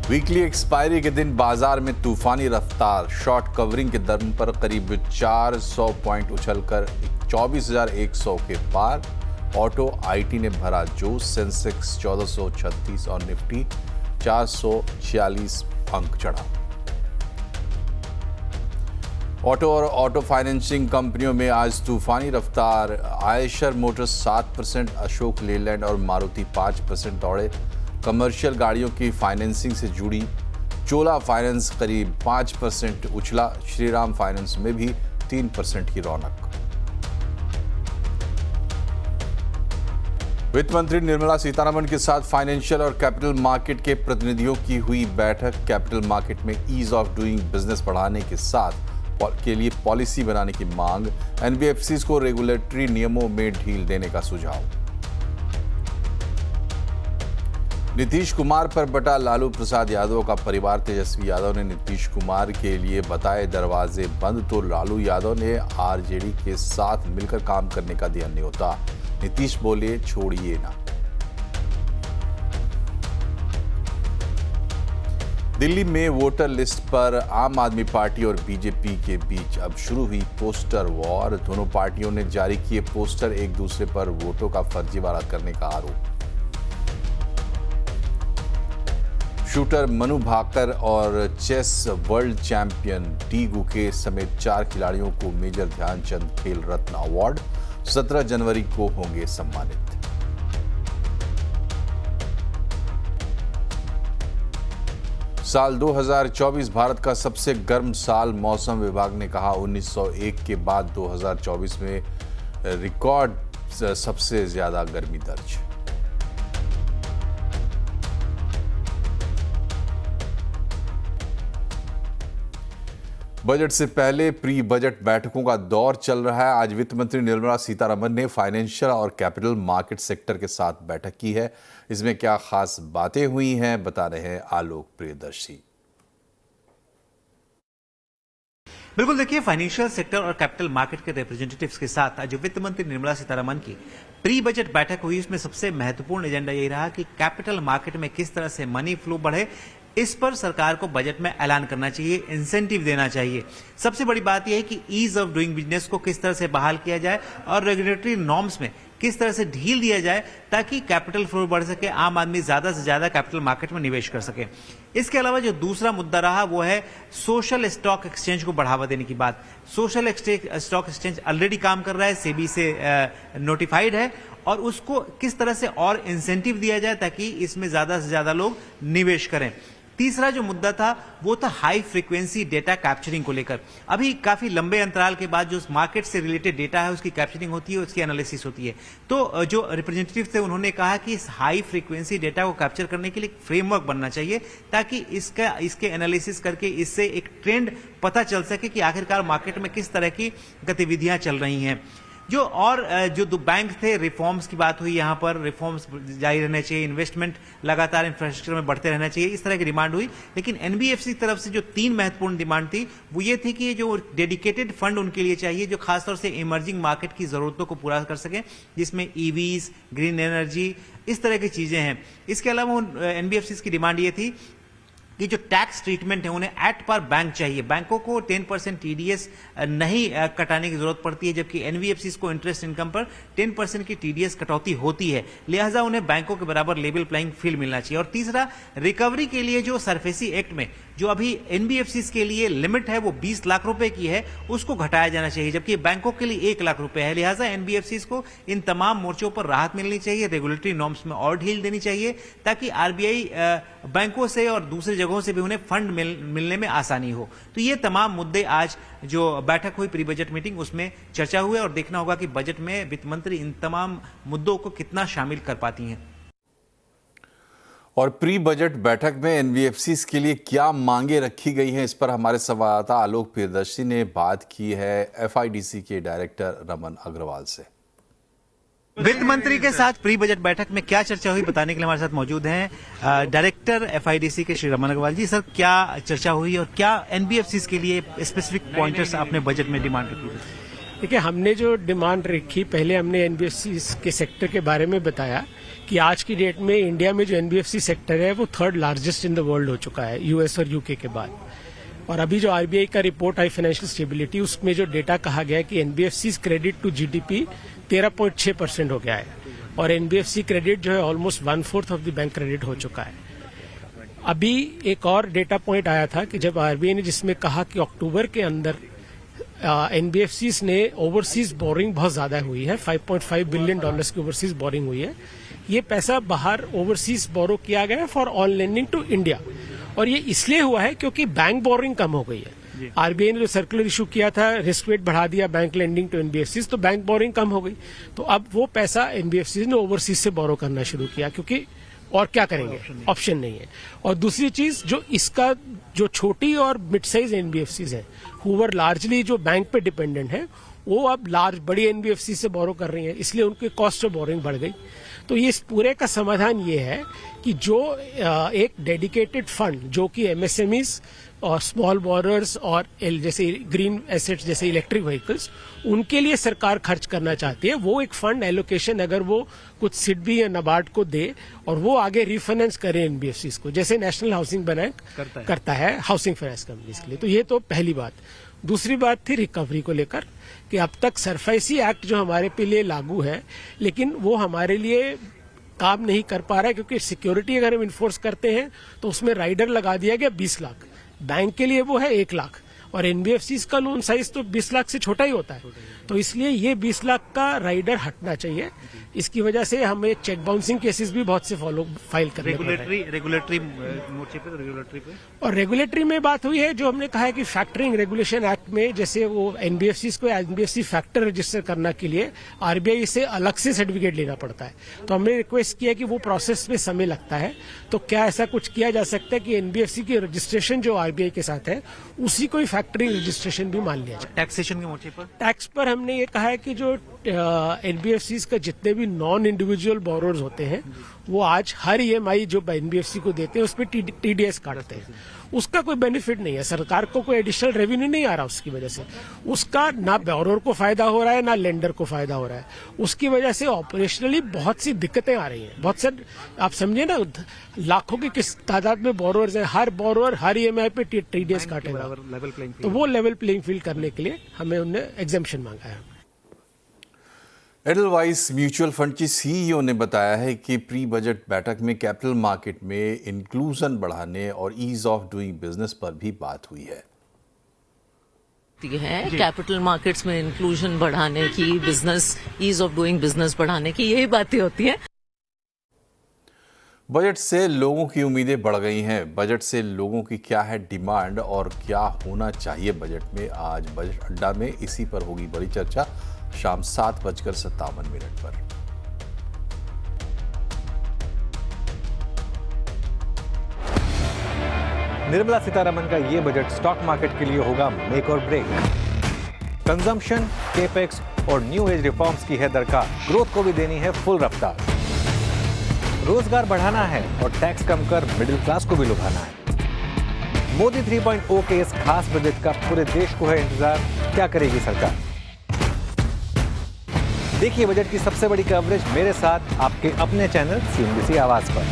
Weekly expiry के दिन बाजार में तूफानी रफ्तार, शॉर्ट कवरिंग के दर पर करीब 400 पॉइंट उछलकर 24,100 के पार। ऑटो आईटी ने भरा जोश, सेंसेक्स 1436 और निफ्टी 446 अंक चढ़ा। ऑटो और ऑटो फाइनेंसिंग कंपनियों में आज तूफानी रफ्तार। आयशर मोटर्स 7%, अशोक लेलैंड और मारुति 5% दौड़े। कमर्शियल गाड़ियों की फाइनेंसिंग से जुड़ी चोला फाइनेंस करीब 5% उछला। श्रीराम फाइनेंस में भी 3% की रौनक। वित्त मंत्री निर्मला सीतारमण के साथ फाइनेंशियल और कैपिटल मार्केट के प्रतिनिधियों की हुई बैठक। कैपिटल मार्केट में ईज ऑफ डूइंग बिजनेस बढ़ाने के साथ के लिए पॉलिसी बनाने की मांग। एनबीएफसीज को रेगुलेटरी नियमों में ढील देने का सुझाव। नीतीश कुमार पर बटा लालू प्रसाद यादव का परिवार। तेजस्वी यादव ने नीतीश कुमार के लिए बताए दरवाजे बंद, तो लालू यादव ने आरजेडी के साथ मिलकर काम करने का दिया न्योता। नीतीश बोले, छोड़िए ना। दिल्ली में वोटर लिस्ट पर आम आदमी पार्टी और बीजेपी के बीच अब शुरू हुई पोस्टर वॉर। दोनों पार्टियों ने जारी किए पोस्टर, एक दूसरे पर वोटों का फर्जीवाड़ा करने का आरोप। शूटर मनु भाकर और chess world champion D Guke समेत 4 खिलाड़ियों को मेजर ध्यानचंद खेल रत्न अवार्ड 17 जनवरी को होंगे सम्मानित। साल 2024 भारत का सबसे गर्म साल, मौसम विभाग ने कहा। 1901 के बाद 2024 में रिकॉर्ड सबसे ज्यादा गर्मी दर्ज। बजट से पहले प्री बजट बैठकों का दौर चल रहा है। आज वित्त मंत्री निर्मला सीतारमण ने फाइनेंशियल और कैपिटल मार्केट सेक्टर के साथ बैठक की है। इसमें क्या खास बातें हुई हैं, बता रहे हैं आलोक प्रियदर्शी। बिल्कुल, देखिए, फाइनेंशियल सेक्टर और कैपिटल मार्केट के रिप्रेजेंटेटिव्स के साथ आज वित्त मंत्री निर्मला सीतारमण की प्री बजट बैठक हुई। इसमें सबसे महत्वपूर्ण एजेंडा यही रहा कि कैपिटल मार्केट में किस तरह से मनी फ्लो बढ़े, इस पर सरकार को बजट में ऐलान करना चाहिए, इंसेंटिव देना चाहिए। सबसे बड़ी बात यह है कि ईज ऑफ डूइंग बिजनेस को किस तरह से बहाल किया जाए और रेगुलेटरी नॉर्म्स में किस तरह से ढील दिया जाए ताकि कैपिटल फ्लो बढ़ सके, आम आदमी ज्यादा से ज्यादा कैपिटल मार्केट में निवेश कर सके। इसके अलावा जो दूसरा मुद्दा रहा वो है सोशल स्टॉक एक्सचेंज को बढ़ावा देने की बात। सोशल स्टॉक एक्सचेंज ऑलरेडी काम कर रहा है, सेबी से नोटिफाइड है, और उसको किस तरह से और इंसेंटिव दिया जाए ताकि इसमें ज्यादा से ज्यादा लोग निवेश करें। तीसरा जो मुद्दा था वो था हाई फ्रीक्वेंसी डेटा कैप्चरिंग को लेकर। अभी काफी लंबे अंतराल के बाद जो मार्केट से रिलेटेड डेटा है उसकी कैप्चरिंग होती है, उसकी एनालिसिस होती है। तो जो रिप्रेजेंटेटिव थे उन्होंने कहा कि इस हाई फ्रीक्वेंसी डेटा को कैप्चर करने के लिए एक फ्रेमवर्क बनना चाहिए ताकि इसके एनालिसिस करके इससे एक ट्रेंड पता चल सके कि आखिरकार मार्केट में किस तरह की गतिविधियां चल रही हैं। जो दो बैंक थे, रिफॉर्म्स की बात हुई, यहां पर रिफॉर्म्स जारी रहने चाहिए, इन्वेस्टमेंट लगातार इंफ्रास्ट्रक्चर में बढ़ते रहना चाहिए, इस तरह की डिमांड हुई। लेकिन एनबीएफसी की तरफ से जो 3 महत्वपूर्ण डिमांड थी वो ये थी कि जो डेडिकेटेड फंड उनके लिए चाहिए जो खासतौर से इमर्जिंग मार्केट की जरूरतों को पूरा कर सके, जिसमें ईवीज, ग्रीन एनर्जी, इस तरह की चीजें हैं। इसके अलावा एनबीएफसी की डिमांड ये थी कि जो टैक्स ट्रीटमेंट है उन्हें एट पर बैंक चाहिए। बैंकों को 10% टीडीएस नहीं कटाने की जरूरत पड़ती है, जबकि एनबीएफसी को इंटरेस्ट इनकम पर 10% की टीडीएस कटौती होती है, लिहाजा उन्हें बैंकों के बराबर लेवल प्लेइंग फील्ड मिलना चाहिए। और तीसरा, रिकवरी के लिए जो सरफेसी एक्ट में जो अभी एनबीएफसी के लिए लिमिट है वो 20 लाख रुपए की है, उसको घटाया जाना चाहिए, जबकि बैंकों के लिए 1 लाख रुपए है। लिहाजा एनबीएफसी को इन तमाम मोर्चों पर राहत मिलनी चाहिए, रेगुलेटरी नॉर्म्स में और ढील देनी चाहिए ताकि आरबीआई बैंकों से और दूसरी जगहों से भी उन्हें फंड मिलने में आसानी हो। तो ये तमाम मुद्दे आज जो बैठक हुई प्री बजट मीटिंग उसमें चर्चा हुए, और देखना होगा कि बजट में वित्त मंत्री इन तमाम मुद्दों को कितना शामिल कर पाती हैं। और प्री बजट बैठक में एनबीएफसी के लिए क्या मांगे रखी गई हैं, इस पर हमारे संवाददाता आलोक प्रियदर्शी ने बात की है एफआईडीसी के डायरेक्टर रमन अग्रवाल से। वित्त मंत्री के साथ प्री बजट बैठक में क्या चर्चा हुई बताने के लिए हमारे साथ मौजूद हैं डायरेक्टर एफआईडीसी के श्री रमन अग्रवाल जी। सर, क्या चर्चा हुई और क्या एनबीएफसी के लिए स्पेसिफिक पॉइंटर्स आपने बजट में डिमांड रखी थी? देखिए, हमने जो डिमांड रखी, पहले हमने एनबीएफसी के सेक्टर के बारे में बताया कि आज की डेट में इंडिया में जो एनबीएफसी सेक्टर है वो third largest in the world हो चुका है, यूएस और यूके के बाद। और अभी जो आरबीआई का रिपोर्ट आई फाइनेंशियल स्टेबिलिटी, उसमें जो डेटा कहा गया है कि एनबीएफसी क्रेडिट टू जीडीपी 13.6% हो गया है और एनबीएफसी क्रेडिट जो है almost 1/4 of the bank credit हो चुका है। अभी एक और डेटा पॉइंट आया था कि जब आरबीआई ने जिसमें कहा कि अक्टूबर के अंदर एनबीएफसीज ने ओवरसीज बोरिंग बहुत ज्यादा हुई है, $5.5 बिलियन की ओवरसीज बोरिंग हुई है। ये पैसा बाहर ओवरसीज बोरो किया गया है for on lending to India, और ये इसलिए हुआ है क्योंकि बैंक बोरिंग कम हो गई है। आरबीआई ने जो सर्कुलर इशू किया था, रिस्क वेट बढ़ा दिया बैंक लेंडिंग टू एनबीएफसीज, तो बैंक बोरिंग कम हो गई। तो अब वो पैसा एनबीएफसीज ने ओवरसीज से बोरो करना शुरू किया, क्योंकि और क्या करेंगे, ऑप्शन नहीं है। और दूसरी चीज, जो इसका जो छोटी और मिड साइज एनबीएफसीज है, हुवर लार्जली जो बैंक पे डिपेंडेंट है, वो अब बड़ी एनबीएफसी से बोरो कर रही है, इसलिए उनकी कॉस्ट ऑफ बोरिंग बढ़ गई। तो ये इस पूरे का समाधान ये है कि जो एक डेडिकेटेड फंड जो कि एमएसएमईज और स्मॉल बोरर्स और जैसे ग्रीन एसेट्स जैसे इलेक्ट्रिक व्हीकल्स, उनके लिए सरकार खर्च करना चाहती है, वो एक फंड एलोकेशन अगर वो कुछ सिडबी या नाबार्ड को दे और वो आगे रिफाइनेंस करे एनबीएफसीज को, जैसे नेशनल हाउसिंग बैंक करता है हाउसिंग फाइनेंस कंपनीज के लिए। तो ये तो पहली बात। दूसरी बात थी रिकवरी को लेकर कि अब तक सरफेसी एक्ट जो हमारे पे लिए लागू है, लेकिन वो हमारे लिए काम नहीं कर पा रहा है, क्योंकि सिक्योरिटी अगर हम इन्फोर्स करते हैं तो उसमें राइडर लगा दिया गया 20 लाख, बैंक के लिए वो है 1 लाख, और एनबीएफसी का लोन साइज तो 20 लाख से छोटा ही होता है। तो इसलिए ये 20 लाख का राइडर हटना चाहिए। इसकी वजह से हमें चेक बाउंसिंग केसेस भी बहुत से फाइल करने रेगुलेटरी मोर्चे पे, रेगुलेटरी पे और रेगुलेटरी में बात हुई है, जो हमने कहा है कि फैक्टरिंग रेगुलेशन एक्ट में जैसे वो एनबीएफसी को एनबीएफसी फैक्टर रजिस्टर करना के लिए आरबीआई से अलग से सर्टिफिकेट लेना पड़ता है। तो हमने रिक्वेस्ट किया कि वो प्रोसेस में समय लगता है, तो क्या ऐसा कुछ किया जा सकता है कि एनबीएफसी की रजिस्ट्रेशन जो आरबीआई के साथ है उसी को फैक्टरिंग रजिस्ट्रेशन भी मान लिया जाए। टैक्सेशन के मोर्चे पर, टैक्स पर हमने ये कहा है कि जो एनबीएफसी का जितने भी नॉन इंडिविजुअल बोरोर्स होते हैं, वो आज हर ईएमआई जो एनबीएफसी को देते हैं उस पर टीडीएस काटते हैं। उसका कोई बेनिफिट नहीं है, सरकार को कोई एडिशनल रेवेन्यू नहीं आ रहा उसकी वजह से। उसका ना बोरोर को फायदा हो रहा है ना लेंडर को फायदा हो रहा है। उसकी वजह से ऑपरेशनली बहुत सी दिक्कतें आ रही हैं। बहुत से आप समझे ना, लाखों की किस तादाद में बोरोअर्स हैं, हर बोरोअर हर ईएमआई पे टीडीएस काटेगा। तो वो लेवल प्लेइंग फील्ड करने के लिए हमें उन्हें एग्जेम्पशन मांगा है। एडलवाइस म्यूचुअल फंड की सीईओ ने बताया है कि प्री बजट बैठक में कैपिटल मार्केट में इंक्लूजन बढ़ाने और ईज ऑफ डूइंग बिजनेस पर भी बात हुई है। कैपिटल मार्केट्स में इंक्लूजन बढ़ाने की, business ease of doing business बढ़ाने की, यही बातें होती हैं। बजट से लोगों की उम्मीदें बढ़ गई हैं। बजट से लोगों की क्या है डिमांड और क्या होना चाहिए बजट में, आज बजट अड्डा में इसी पर होगी बड़ी चर्चा। शाम 7:57 पर। निर्मला सीतारमण का ये बजट स्टॉक मार्केट के लिए होगा मेक और ब्रेक। कंजम्पशन, केपेक्स और न्यू एज रिफॉर्म्स की है दरकार, ग्रोथ को भी देनी है फुल रफ्तार। रोजगार बढ़ाना है और टैक्स कम कर मिडिल क्लास को भी लुभाना है। मोदी 3.0 के इस खास बजट का पूरे देश को है इंतजार, क्या करेगी सरकार। देखिए बजट की सबसे बड़ी कवरेज मेरे साथ आपके अपने चैनल सीएनबीसी आवाज पर।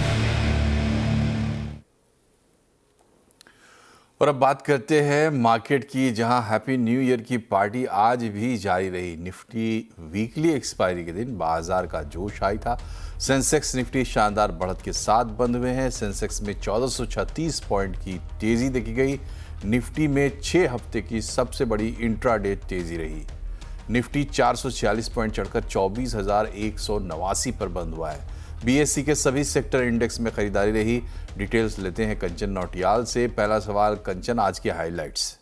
और अब बात करते हैं मार्केट की, जहां हैप्पी न्यू ईयर की पार्टी आज भी जारी रही। निफ्टी वीकली एक्सपायरी के दिन बाजार का जोश हाई था। सेंसेक्स निफ्टी शानदार बढ़त के साथ बंद हुए हैं। सेंसेक्स में 1436 पॉइंट की तेजी देखी गई। निफ्टी में 6 हफ्ते की सबसे बड़ी इंट्राडे तेजी रही। निफ्टी 446 पॉइंट चढ़कर 24,189 पर बंद हुआ है। बीएसई के सभी सेक्टर इंडेक्स में खरीदारी रही। डिटेल्स लेते हैं कंचन नौटियाल से। पहला सवाल कंचन, आज के हाइलाइट्स।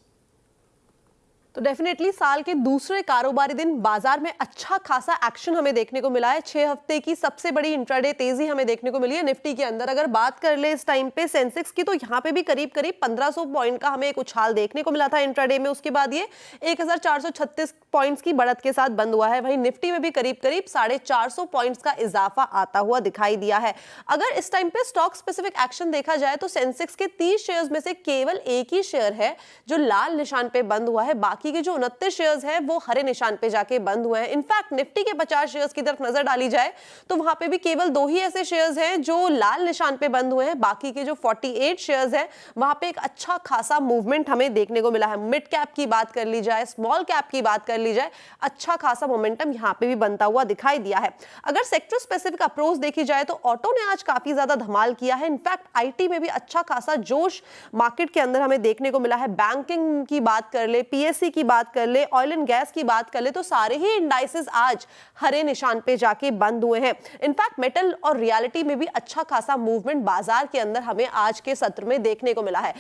तो डेफिनेटली साल के दूसरे कारोबारी दिन बाजार में अच्छा खासा एक्शन हमें देखने को मिला है। 6 हफ्ते की सबसे बड़ी इंट्राडे तेजी हमें देखने को मिली है निफ्टी के अंदर। अगर बात कर ले इस टाइम पे सेंसेक्स की, तो यहाँ पे भी करीब 1500 पॉइंट का हमें एक उछाल देखने को मिला था इंट्राडे में। उसके बाद ये 1436 पॉइंट्स की बढ़त के साथ बंद हुआ है। वहीं निफ्टी में भी करीब 450 पॉइंट्स का इजाफा आता हुआ दिखाई दिया है। अगर इस टाइम पे स्टॉक स्पेसिफिक एक्शन देखा जाए तो सेंसेक्स के 30 शेयर्स में से केवल एक ही शेयर है जो लाल निशान पे बंद हुआ है। बाकी बाकी के जो 29 शेयर्स हैं वो हरे निशान पे जाके बंद हुए हैं। इनफैक्ट निफ्टी के 50 शेयर्स की तरफ नजर डाली जाए तो वहां पे भी केवल 2 ही ऐसे शेयर्स हैं जो लाल निशान पे बंद हुए हैं। बाकी के जो 48 शेयर्स हैं वहां पे एक अच्छा खासा मूवमेंट हमें देखने को मिला है। मिड कैप की बात कर ली जाए, स्मॉल कैप की बात कर ली जाए, अच्छा खासा मोमेंटम यहां पे भी बनता हुआ दिखाई दिया है। अगर सेक्टर स्पेसिफिक अप्रोच देखी जाए तो ऑटो ने आज काफी ज्यादा धमाल किया है। इनफैक्ट आईटी में भी अच्छा खासा जोश मार्केट के अंदर हमें देखने को मिला है। बैंकिंग की बात कर ले, पीएससी की बात कर ले, ऑयल एंड गैस की बात कर ले तो सारे ही इंडाइसेस आज हरे निशान पे जाके बंद हुए हैं। इनफैक्ट मेटल और रियलिटी में भी अच्छा खासा मूवमेंट बाजार के अंदर हमें आज के सत्र में देखने को मिला है।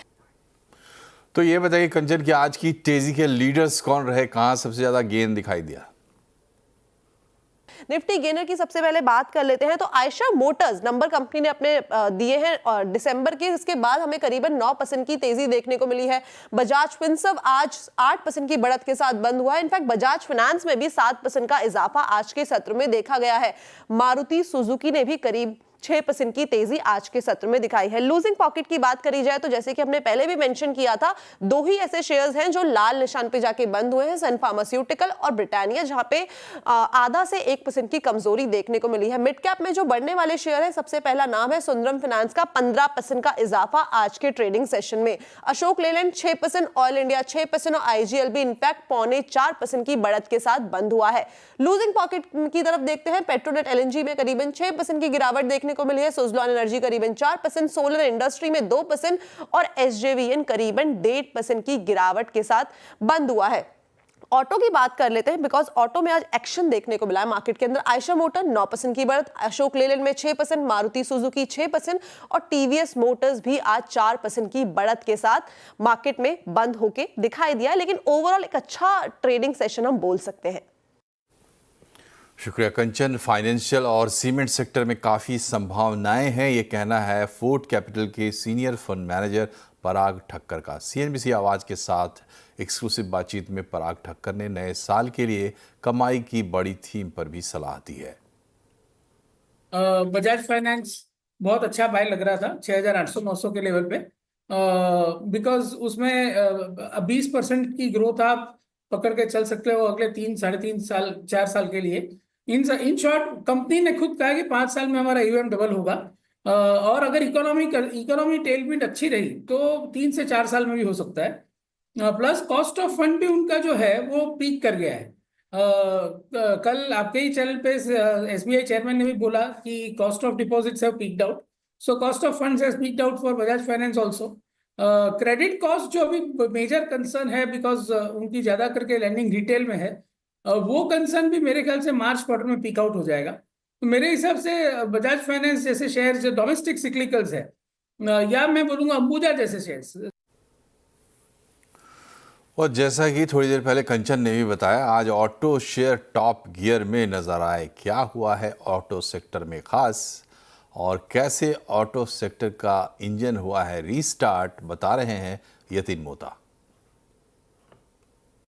तो ये बताइए कंचन कि आज की तेजी के लीडर्स कौन रहे, कहां सबसे ज्यादा गेन दिखाई दिया? निफ्टी गेनर की सबसे पहले बात कर लेते हैं तो आयशर मोटर्स नंबर कंपनी ने अपने दिए हैं दिसंबर के, इसके बाद हमें करीबन 9% की तेजी देखने को मिली है। बजाज फिनसर्व आज 8% की बढ़त के साथ बंद हुआ है। इनफैक्ट बजाज फाइनेंस में भी 7% का इजाफा आज के सत्र में देखा गया है। मारुति सुजुकी ने भी करीब 6% की तेजी आज के सत्र में दिखाई है। लूजिंग पॉकेट की बात करी जाए तो जैसे कि हमने पहले भी मेंशन किया था, 2 ही ऐसे शेयर्स हैं जो लाल निशान पे जाके बंद हुए हैं, सन फार्मास्यूटिकल और ब्रिटानिया, जहां पे आधा से 1% की कमजोरी देखने को मिली है। मिड कैप में जो बढ़ने वाले शेयर है, सबसे पहला नाम है सुंदरम फाइनेंस का 15% का इजाफा आज के ट्रेडिंग सेशन में। अशोक लेलैंड 6%, ऑयल इंडिया 6% और आईजीएलबी इनफैक्ट 3.25% की बढ़त के साथ बंद हुआ है। लूजिंग पॉकेट की तरफ देखते हैं, पेट्रोनेट एलएनजी में करीबन 6% की गिरावट देखने को मिली है। सुजलॉन एनर्जी करीबन 4%, सोलर इंडस्ट्री में 2% और एसजेवीएन करीबन 1.5% की गिरावट के साथ बंद हुआ है। ऑटो की बात कर लेते हैं बिकॉज ऑटो में आज एक्शन देखने को मिला है मार्केट के अंदर। आयशर मोटर 9% की बढ़त, अशोक लेलैंड में 6%, मारुति सुजुकी 6% और टीवीएस मोटर्स भी आज 4% की बढ़त के साथ मार्केट में बंद होके दिखाई दिया। लेकिन ओवरऑल एक अच्छा ट्रेडिंग सेशन हम बोल सकते हैं। शुक्रिया कंचन। फाइनेंशियल और सीमेंट सेक्टर में काफ़ी संभावनाएं हैं, ये कहना है फोर्ट कैपिटल के सीनियर फंड मैनेजर पराग ठक्कर का। सीएनबीसी आवाज़ के साथ एक्सक्लूसिव बातचीत में पराग ठक्कर ने नए साल के लिए कमाई की बड़ी थीम पर भी सलाह दी है। बजाज फाइनेंस बहुत अच्छा बाय लग रहा था 6,800-900 के लेवल पे, बिकॉज उसमें 20% की ग्रोथ आप पकड़ के चल सकते हो अगले 3-3.5 साल के लिए। इन शॉर्ट कंपनी ने खुद कहा कि 5 साल में हमारा ईवीएम डबल होगा, और अगर इकोनॉमी टेलविंड अच्छी रही तो 3 से 4 साल में भी हो सकता है। प्लस कॉस्ट ऑफ फंड भी उनका जो है वो पीक कर गया है। कल आपके ही चैनल पे एसबीआई चेयरमैन ने भी बोला कि cost of deposits have peaked out, so cost of funds has peaked out for Bajaj finance also. Credit cost जो अभी मेजर कंसर्न है बिकॉज उनकी ज्यादा करके लैंडिंग रिटेल में है, वो कंसर्न भी मेरे ख्याल से मार्च क्वार्टर में पीक आउट हो जाएगा। तो मेरे हिसाब से बजाज फाइनेंस जैसे शेयर जो डोमेस्टिक सिक्लिकल्स है, या मैं बोलूंगा अंबुजा जैसे शेयर्स। और जैसा कि थोड़ी देर पहले कंचन ने भी बताया, आज ऑटो शेयर टॉप गियर में नजर आए। क्या हुआ है ऑटो सेक्टर में खास और कैसे ऑटो सेक्टर का इंजन हुआ है रीस्टार्ट, बता रहे हैं Yatin Mota.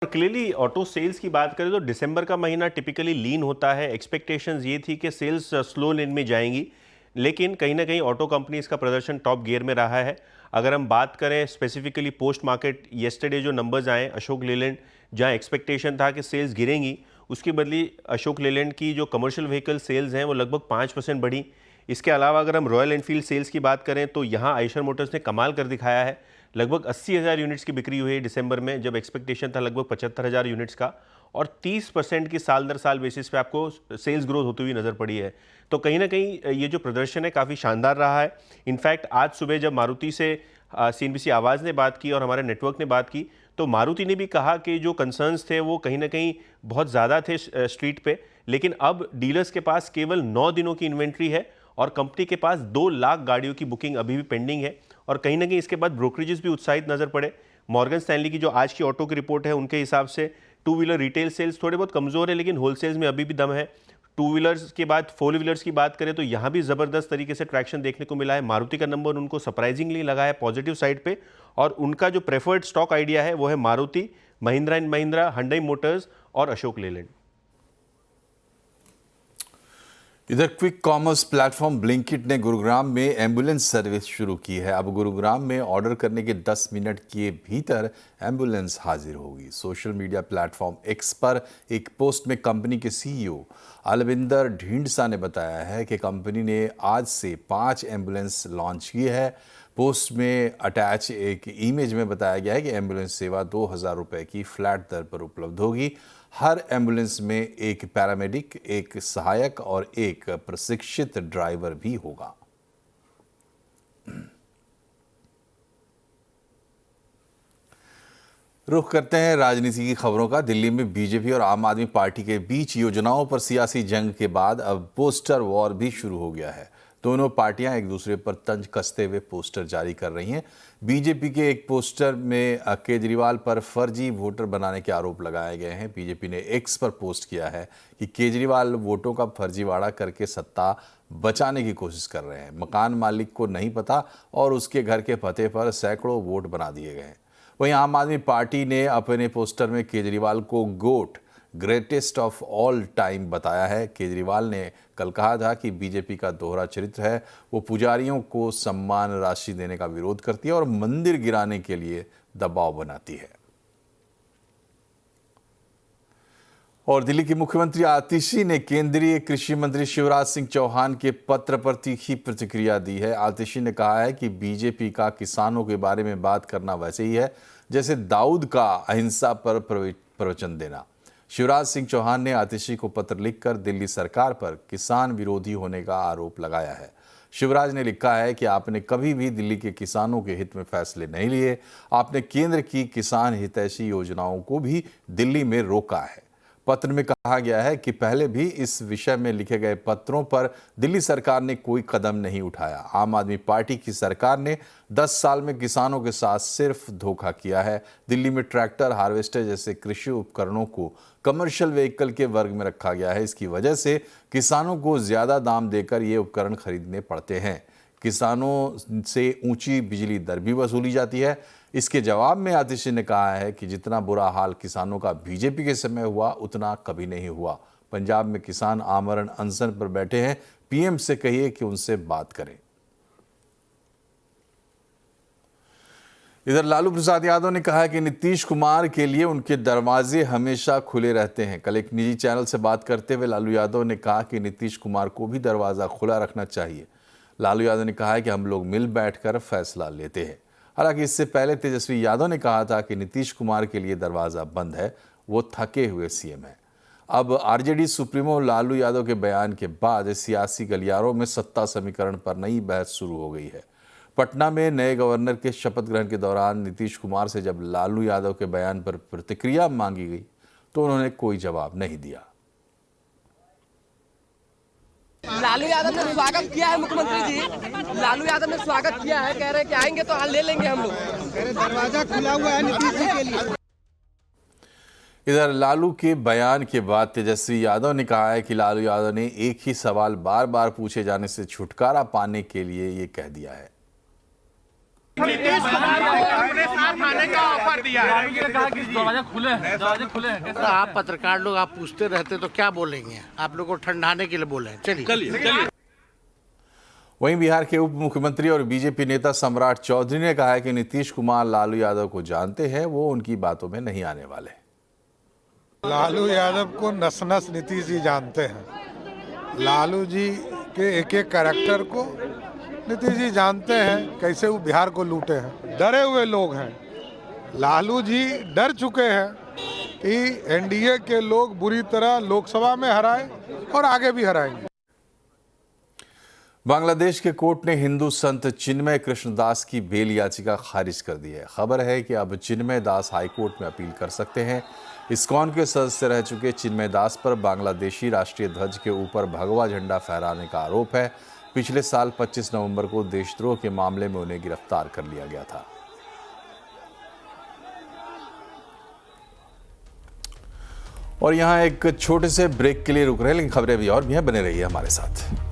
Clearly auto sales की बात करें तो दिसंबर का महीना टिपिकली लीन होता है। एक्सपेक्टेशंस ये थी कि सेल्स स्लो लेन में जाएंगी, लेकिन कहीं ना कहीं ऑटो कंपनीज का प्रदर्शन टॉप गियर में रहा है। अगर हम बात करें स्पेसिफिकली पोस्ट मार्केट, येस्टरडे जो नंबर्स आए अशोक लेलैंड, जहां एक्सपेक्टेशन था कि सेल्स गिरेंगी, उसकी बदली अशोक लेलैंड की जो कमर्शियल व्हीकल सेल्स हैं वो लगभग 5% बढ़ी। इसके अलावा अगर हम रॉयल एनफील्ड सेल्स की बात करें तो यहाँ आयशर मोटर्स ने कमाल कर दिखाया है। लगभग 80,000 यूनिट्स की बिक्री हुई है दिसंबर में, जब एक्सपेक्टेशन था लगभग 75,000 यूनिट्स का, और 30% की साल दर साल बेसिस पे आपको सेल्स ग्रोथ होती हुई नज़र पड़ी है। तो कहीं ना कहीं ये जो प्रदर्शन है काफ़ी शानदार रहा है। इनफैक्ट आज सुबह जब मारुति से सीएनबीसी आवाज़ ने बात की और हमारे नेटवर्क ने बात की, तो मारुति ने भी कहा कि जो कंसर्न्स थे वो कहीं ना कहीं बहुत ज़्यादा थे स्ट्रीट पे, लेकिन अब डीलर्स के पास केवल 9 दिनों की इन्वेंट्री है और कंपनी के पास 2 लाख गाड़ियों की बुकिंग अभी भी पेंडिंग है। और कहीं ना कहीं इसके बाद ब्रोकरेजेस भी उत्साहित नजर पड़े। मॉर्गन स्टैनली की जो आज की ऑटो की रिपोर्ट है, उनके हिसाब से 2 व्हीलर रिटेल सेल्स थोड़े बहुत कमजोर है, लेकिन होलसेल्स में अभी भी दम है। 2 व्हीलर्स के बाद 4 व्हीलर्स की बात करें तो यहाँ भी ज़बरदस्त तरीके से ट्रैक्शन देखने को मिला है। मारुति का नंबर उनको सरप्राइजिंगली लगा है पॉजिटिव साइड पे, और उनका जो प्रेफर्ड स्टॉक आइडिया है वो है Maruti, Mahindra and Mahindra, Hyundai Motors और अशोक लेलैंड। इधर क्विक कॉमर्स प्लेटफॉर्म ब्लिंकिट ने गुरुग्राम में एम्बुलेंस सर्विस शुरू की है। अब गुरुग्राम में ऑर्डर करने के 10 मिनट के भीतर एम्बुलेंस हाजिर होगी। सोशल मीडिया प्लेटफॉर्म एक्स पर एक पोस्ट में कंपनी के सीईओ अलविंदर ढींडसा ने बताया है कि कंपनी ने आज से 5 एम्बुलेंस लॉन्च की है। पोस्ट में अटैच एक इमेज में बताया गया है कि एम्बुलेंस सेवा 2000 रुपये की फ्लैट दर पर उपलब्ध होगी। हर एम्बुलेंस में एक पैरामेडिक, एक सहायक और एक प्रशिक्षित ड्राइवर भी होगा। रुख करते हैं राजनीति की खबरों का। दिल्ली में बीजेपी और आम आदमी पार्टी के बीच योजनाओं पर सियासी जंग के बाद अब पोस्टर वॉर भी शुरू हो गया है। दोनों पार्टियां एक दूसरे पर तंज कसते हुए पोस्टर जारी कर रही हैं। बीजेपी के एक पोस्टर में केजरीवाल पर फर्जी वोटर बनाने के आरोप लगाए गए हैं। बीजेपी ने एक्स पर पोस्ट किया है कि केजरीवाल वोटों का फर्जीवाड़ा करके सत्ता बचाने की कोशिश कर रहे हैं। मकान मालिक को नहीं पता और उसके घर के पते पर सैकड़ों वोट बना दिए गए। वहीं आम आदमी पार्टी ने अपने पोस्टर में केजरीवाल को गोट, ग्रेटेस्ट ऑफ ऑल टाइम बताया है। केजरीवाल ने कल कहा था कि बीजेपी का दोहरा चरित्र है। वो पुजारियों को सम्मान राशि देने का विरोध करती है और मंदिर गिराने के लिए दबाव बनाती है। और दिल्ली के मुख्यमंत्री आतिशी ने केंद्रीय कृषि मंत्री शिवराज सिंह चौहान के पत्र पर तीखी प्रतिक्रिया दी है। आतिशी ने कहा है कि बीजेपी का किसानों के बारे में बात करना वैसे ही है जैसे दाऊद का अहिंसा पर प्रवचन देना। शिवराज सिंह चौहान ने आतिशी को पत्र लिखकर दिल्ली सरकार पर किसान विरोधी होने का आरोप लगाया है। शिवराज ने लिखा है कि आपने कभी भी दिल्ली के किसानों के हित में फैसले नहीं लिए। आपने केंद्र की किसान हितैषी योजनाओं को भी दिल्ली में रोका है। पत्र में कहा गया है कि पहले भी इस विषय में लिखे गए पत्रों पर दिल्ली सरकार ने कोई कदम नहीं उठाया। आम आदमी पार्टी की सरकार ने 10 साल में किसानों के साथ सिर्फ धोखा किया है। दिल्ली में ट्रैक्टर, हार्वेस्टर जैसे कृषि उपकरणों को कमर्शियल व्हीकल के वर्ग में रखा गया है। इसकी वजह से किसानों को ज्यादा दाम देकर ये उपकरण खरीदने पड़ते हैं। किसानों से ऊंची बिजली दर भी वसूली जाती है। इसके जवाब में आतिशी ने कहा है कि जितना बुरा हाल किसानों का बीजेपी के समय हुआ उतना कभी नहीं हुआ। पंजाब में किसान आमरण अनशन पर बैठे हैं। पीएम से कहिए कि उनसे बात करें। इधर लालू प्रसाद यादव ने कहा कि नीतीश कुमार के लिए उनके दरवाजे हमेशा खुले रहते हैं। कल एक निजी चैनल से बात करते हुए लालू यादव ने कहा कि नीतीश कुमार को भी दरवाजा खुला रखना चाहिए। लालू यादव ने कहा है कि हम लोग मिल बैठकर फैसला लेते हैं। हालांकि इससे पहले तेजस्वी यादव ने कहा था कि नीतीश कुमार के लिए दरवाजा बंद है, वो थके हुए सीएम है। अब आरजेडी सुप्रीमो लालू यादव के बयान के बाद सियासी गलियारों में सत्ता समीकरण पर नई बहस शुरू हो गई है। पटना में नए गवर्नर के शपथ ग्रहण के दौरान नीतीश कुमार से जब लालू यादव के बयान पर प्रतिक्रिया मांगी गई तो उन्होंने कोई जवाब नहीं दिया। लालू यादव ने स्वागत किया है, मुख्यमंत्री जी लालू यादव ने स्वागत किया है, कह रहे हैं कि आएंगे तो हाल ले लेंगे हम लोग। दरवाजा खुला हुआ है नीतीश जी के लिए। इधर लालू के बयान के बाद तेजस्वी यादव ने कहा है कि लालू यादव ने एक ही सवाल बार बार पूछे जाने से छुटकारा पाने के लिए ये कह दिया है। नीतीश कुमार को अपने साथ आने का ऑफर दिया है। कहा कि दरवाजे खुले हैं। आप पत्रकार लोग आप पूछते रहते तो क्या बोलेंगे? आप लोग को ठंडाने के लिए बोले हैं। चलिए। वहीं बिहार के उप मुख्यमंत्री और बीजेपी नेता सम्राट चौधरी ने कहा है कि नीतीश कुमार लालू यादव को जानते हैं, वो उनकी बातों में नहीं आने वाले। लालू यादव को नस नस नीतीश जी जानते हैं। लालू जी के एक एक कैरेक्टर को नीतीश जी जानते हैं, कैसे वो बिहार को लूटे हैं। डरे हुए लोग हैं। लालू जी डर चुके हैं कि एनडीए के लोग बुरी तरह लोकसभा में हराए और आगे भी हराएंगे। बांग्लादेश के कोर्ट ने हिंदू संत चिन्मय कृष्णदास की बेल याचिका खारिज कर दी है। खबर है कि अब चिन्मय दास हाईकोर्ट में अपील कर सकते हैं। इस्कॉन के सदस्य रह चुके चिन्मय दास पर बांग्लादेशी राष्ट्रीय ध्वज के ऊपर भगवा झंडा फहराने का आरोप है। पिछले साल 25 नवंबर को देशद्रोह के मामले में उन्हें गिरफ्तार कर लिया गया था। और यहां एक छोटे से ब्रेक के लिए रुक रहे हैं, लेकिन खबरें भी और भी हैं, बने रहिए हमारे साथ।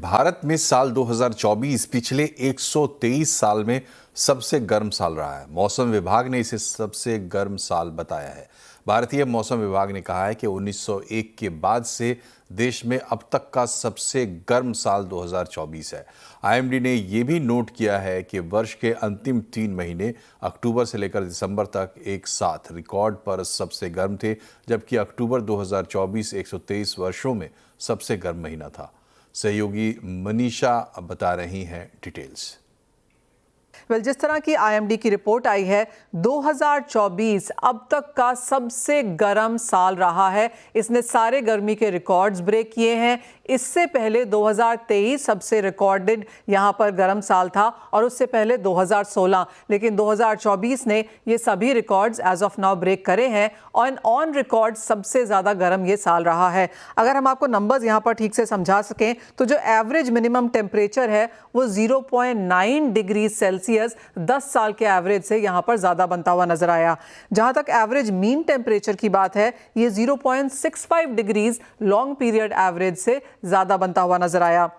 भारत में साल 2024 पिछले 123 साल में सबसे गर्म साल रहा है। मौसम विभाग ने इसे सबसे गर्म साल बताया है। भारतीय मौसम विभाग ने कहा है कि 1901 के बाद से देश में अब तक का सबसे गर्म साल 2024 है। आईएमडी ने यह भी नोट किया है कि वर्ष के अंतिम 3 महीने अक्टूबर से लेकर दिसंबर तक एक साथ रिकॉर्ड पर सबसे गर्म थे, जबकि अक्टूबर 2024 123 वर्षों में सबसे गर्म महीना था। सहयोगी मनीषा बता रही हैं डिटेल्स। जिस तरह की आईएमडी की रिपोर्ट आई है, 2024 अब तक का सबसे गर्म साल रहा है। इसने सारे गर्मी के रिकॉर्ड्स ब्रेक किए हैं। इससे पहले 2023 सबसे रिकॉर्डेड यहाँ पर गर्म साल था और उससे पहले 2016, लेकिन 2024 ने ये सभी records as of now break करे हैं और ऑन रिकॉर्ड सबसे ज़्यादा गर्म ये साल रहा है। अगर हम आपको नंबर्स यहाँ पर ठीक से समझा सकें तो जो एवरेज मिनिमम टेम्परेचर है वो 0.9 डिग्री सेल्सियस 10 साल के एवरेज से यहाँ पर ज़्यादा बनता हुआ नजर आया। जहाँ तक एवरेज मीन टेम्परेचर की बात है, ये 0.65 डिग्रीज लॉन्ग पीरियड एवरेज से ज़्यादा बनता हुआ नजर आया।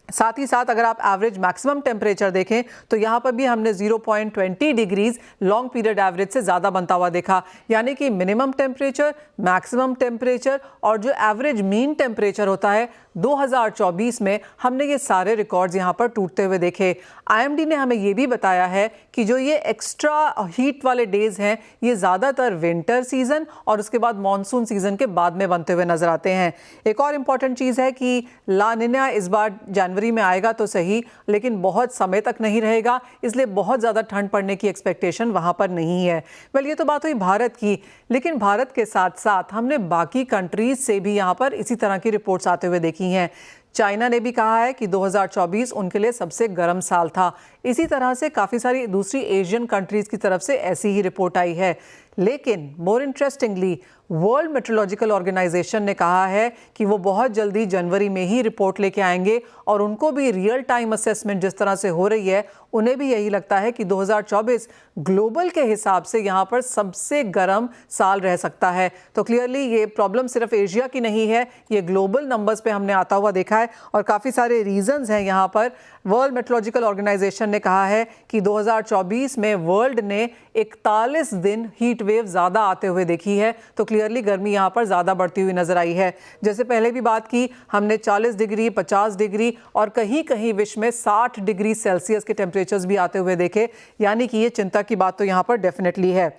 साथ ही साथ अगर आप एवरेज मैक्सिमम टेम्परेचर देखें तो यहाँ पर भी हमने 0.20 डिग्रीज लॉन्ग पीरियड एवरेज से ज़्यादा बनता हुआ देखा। यानी कि मिनिमम टेम्परेचर, मैक्सिमम टेम्परेचर और जो एवरेज मीन टेम्परेचर होता है 2024 में हमने ये सारे रिकॉर्ड्स यहाँ पर टूटते हुए देखे। आईएमडी ने हमें ये भी बताया है कि जो ये एक्स्ट्रा हीट वाले डेज हैं ये ज़्यादातर विंटर सीजन और उसके बाद मॉनसून सीजन के बाद में बनते हुए नजर आते हैं। एक और इम्पॉर्टेंट चीज़ है कि ला निना इस बार जनवरी में आएगा तो सही, लेकिन बहुत समय तक नहीं रहेगा, इसलिए बहुत ज़्यादा ठंड पड़ने की एक्सपेक्टेशन वहाँ पर नहीं है। ये तो बात हुई भारत की, लेकिन भारत के साथ साथ हमने बाकी कंट्रीज से भी यहाँ पर इसी तरह की रिपोर्ट्स आते हुए देखी हैं। चाइना ने भी कहा है कि 2024 उनके लिए सबसे गर्म साल था। इसी तरह से काफ़ी सारी दूसरी एशियन कंट्रीज़ की तरफ से ऐसी ही रिपोर्ट आई है। लेकिन मोर इंटरेस्टिंगली वर्ल्ड मेट्रोलॉजिकल ऑर्गेनाइजेशन ने कहा है कि वो बहुत जल्दी जनवरी में ही रिपोर्ट लेके आएंगे और उनको भी रियल टाइम असेसमेंट जिस तरह से हो रही है, उन्हें भी यही लगता है कि 2024 ग्लोबल के हिसाब से यहाँ पर सबसे गर्म साल रह सकता है। तो क्लियरली ये प्रॉब्लम सिर्फ एशिया की नहीं है, ये ग्लोबल नंबर्स पे हमने आता हुआ देखा है और काफ़ी सारे रीजंस हैं यहाँ पर। वर्ल्ड मेट्रोलॉजिकल ऑर्गेनाइजेशन ने कहा है कि 2024 में वर्ल्ड ने 41 दिन हीट वेव ज़्यादा आते हुए देखी है। तो क्लियरली गर्मी यहाँ पर ज़्यादा बढ़ती हुई नजर आई है। जैसे पहले भी बात की, हमने 40 डिग्री, 50 डिग्री और कहीं कहीं विश्व में 60 डिग्री सेल्सियस के टेम्परेचर्स भी आते हुए देखे। यानी कि ये चिंता की बात तो यहाँ पर डेफिनेटली है।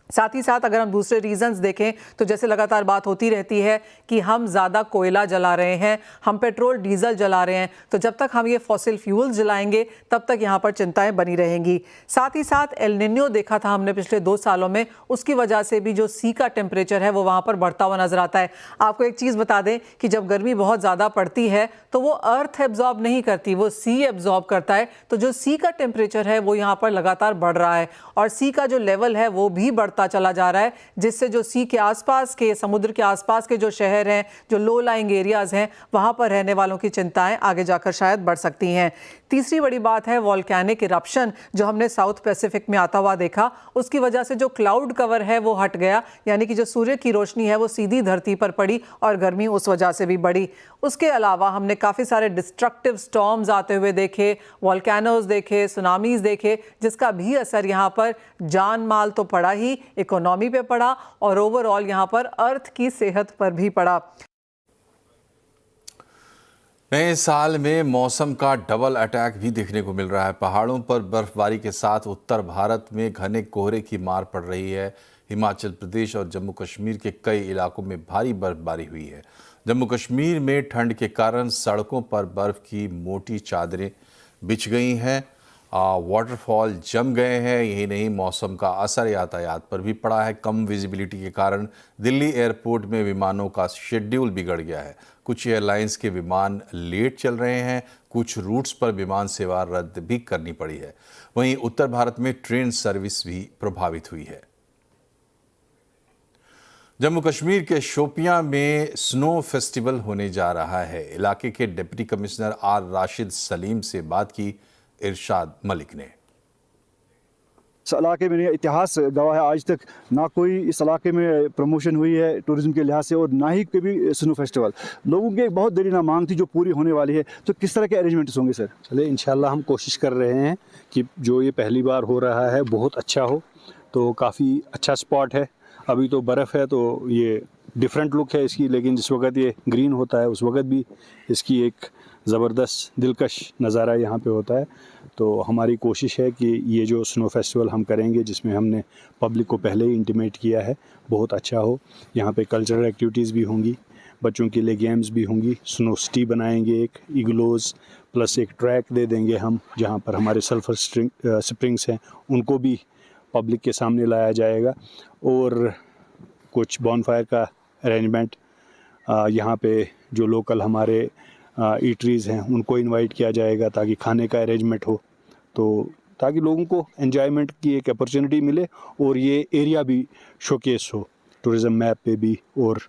साथ ही साथ अगर हम दूसरे रीजंस देखें तो जैसे लगातार बात होती रहती है कि हम ज़्यादा कोयला जला रहे हैं, हम पेट्रोल डीजल जला रहे हैं, तो जब तक हम ये फॉसिल फ्यूल्स जलाएंगे तब तक यहाँ पर चिंताएं बनी रहेंगी। साथ ही साथ एल निन्यो देखा था हमने पिछले 2 सालों में, उसकी वजह से भी जो सी का टेम्परेचर है वो वहाँ पर बढ़ता हुआ नजर आता है। आपको एक चीज़ बता दें कि जब गर्मी बहुत ज़्यादा पड़ती है तो वो अर्थ एब्जॉर्ब नहीं करती, वो सी एब्जॉर्ब करता है। तो जो सी का टेम्परेचर है वो यहाँ पर लगातार बढ़ रहा है और सी का जो लेवल है वो भी चला जा रहा है, जिससे जो सी के आसपास के, समुद्र के आसपास के जो शहर हैं, जो लो लाइंग एरियाज हैं, वहां पर रहने वालों की चिंताएं आगे जाकर शायद बढ़ सकती हैं। तीसरी बड़ी बात है वॉल्केनिक इरप्शन, जो हमने साउथ पैसिफिक में आता हुआ देखा। उसकी वजह से जो क्लाउड कवर है वो हट गया, यानी कि जो सूर्य की रोशनी है वो सीधी धरती पर पड़ी और गर्मी उस वजह से भी बढ़ी। उसके अलावा हमने काफ़ी सारे डिस्ट्रक्टिव स्टॉर्म्स आते हुए देखे, वॉल्केनोज देखे, सुनामीज देखे, जिसका भी असर यहाँ पर जान माल तो पड़ा ही, इकोनॉमी पे पड़ा और ओवरऑल यहाँ पर अर्थ की सेहत पर भी पड़ा। नए साल में मौसम का डबल अटैक भी देखने को मिल रहा है। पहाड़ों पर बर्फबारी के साथ उत्तर भारत में घने कोहरे की मार पड़ रही है। हिमाचल प्रदेश और जम्मू कश्मीर के कई इलाकों में भारी बर्फबारी हुई है। जम्मू कश्मीर में ठंड के कारण सड़कों पर बर्फ की मोटी चादरें बिछ गई हैं, वाटरफॉल जम गए हैं। यही नहीं, मौसम का असर यातायात पर भी पड़ा है। कम विजिबिलिटी के कारण दिल्ली एयरपोर्ट में विमानों का शेड्यूल बिगड़ गया है। कुछ एयरलाइंस के विमान लेट चल रहे हैं, कुछ रूट्स पर विमान सेवा रद्द भी करनी पड़ी है। वहीं उत्तर भारत में ट्रेन सर्विस भी प्रभावित हुई है। जम्मू कश्मीर के शोपियां में स्नो फेस्टिवल होने जा रहा है। इलाके के deputy commissioner R Rashid Saleem से बात की इरशाद मलिक ने। इस इलाके में इतिहास गवाह है, आज तक ना कोई इस इलाके में प्रमोशन हुई है टूरिज्म के लिहाज से और ना ही कभी स्नो फेस्टिवल। लोगों की एक बहुत देरी ना मांग थी जो पूरी होने वाली है, तो किस तरह के अरेंजमेंट्स होंगे सर? चले इंशाल्लाह हम कोशिश कर रहे हैं कि जो ये पहली बार हो रहा है बहुत अच्छा हो, तो काफ़ी अच्छा स्पॉट है। अभी तो बर्फ़ है तो ये डिफरेंट लुक है इसकी, लेकिन जिस वक्त ये ग्रीन होता है उस वक्त भी इसकी एक ज़बरदस्त दिलकश नज़ारा यहाँ पे होता है। तो हमारी कोशिश है कि ये जो स्नो फेस्टिवल हम करेंगे, जिसमें हमने पब्लिक को पहले ही इंटीमेट किया है, बहुत अच्छा हो। यहाँ पे कल्चरल एक्टिविटीज़ भी होंगी, बच्चों के लिए गेम्स भी होंगी, स्नो सिटी बनाएंगे, एक इग्लोज़ प्लस एक ट्रैक दे देंगे हम, जहाँ पर हमारे सल्फर स्प्रिंग्स हैं उनको भी पब्लिक के सामने लाया जाएगा। और कुछ बॉनफायर का अरेंजमेंट यहाँ पे जो लोकल हमारे ईटरीज़ हैं उनको इनवाइट किया जाएगा ताकि खाने का अरेंजमेंट हो, तो ताकि लोगों को एंजॉयमेंट की एक अपॉर्चुनिटी मिले और ये एरिया भी शोकेस हो टूरिज़म मैप पे भी और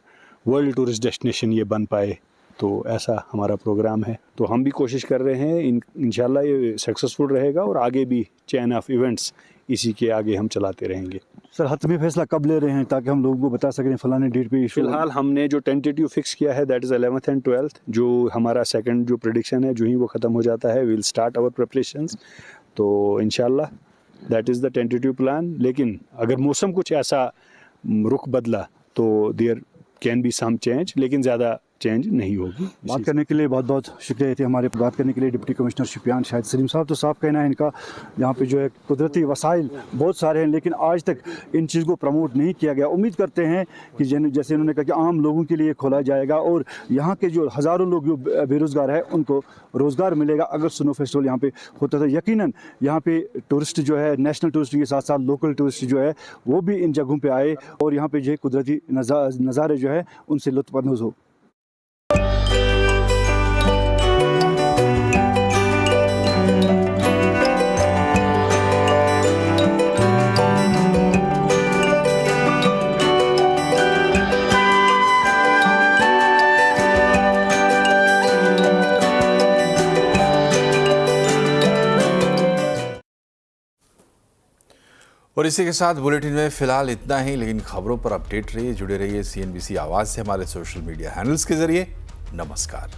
वर्ल्ड टूरिस्ट डेस्टिनेशन ये बन पाए। तो ऐसा हमारा प्रोग्राम है, तो हम भी कोशिश कर रहे हैं इंशाल्लाह ये सक्सेसफुल रहेगा और आगे भी चेन ऑफ इवेंट्स इसी के आगे हम चलाते रहेंगे। सर हतमी फैसला कब ले रहे हैं ताकि हम लोगों को बता सकें फलाने डेट पे? फिलहाल हमने जो टेंटेटिव फिक्स किया है that is 11th and 12th। जो हमारा सेकंड जो प्रेडिक्शन है, जो ही वो ख़त्म हो जाता है, विल स्टार्ट आवर प्रिपरेशंस। तो इंशाल्लाह that is the tentative plan. लेकिन अगर मौसम कुछ ऐसा रुख बदला तो there can be some change, लेकिन ज़्यादा चेंज नहीं होगी। बात करने के लिए बहुत बहुत शुक्रिया थे हमारे बात करने के लिए डिप्टी कमिश्नर शुपियान शाहिद सलीम साहब। तो साफ कहना है इनका यहाँ पे जो है कुदरती वसाइल बहुत सारे हैं, लेकिन आज तक इन चीज़ को प्रमोट नहीं किया गया। उम्मीद करते हैं कि जैसे उन्होंने कहा कि आम लोगों के लिए खोला जाएगा और यहाँ के जो हज़ारों लोग जो बेरोज़गार है उनको रोज़गार मिलेगा अगर स्नो फेस्टिवल यहाँ पे होता था। यकीनन यहाँ पे टूरिस्ट जो है नेशनल टूरिस्ट के साथ साथ लोकल टूरिस्ट जो है वो भी इन जगहों पर आए और यहाँ पे जो है कुदरती नज़ारे जो है उनसे लुत्फ़अंदोज़ हो। और इसी के साथ बुलेटिन में फिलहाल इतना ही, लेकिन खबरों पर अपडेट रहिए, जुड़े रहिए CNBC आवाज़ से हमारे सोशल मीडिया हैंडल्स के जरिए। नमस्कार।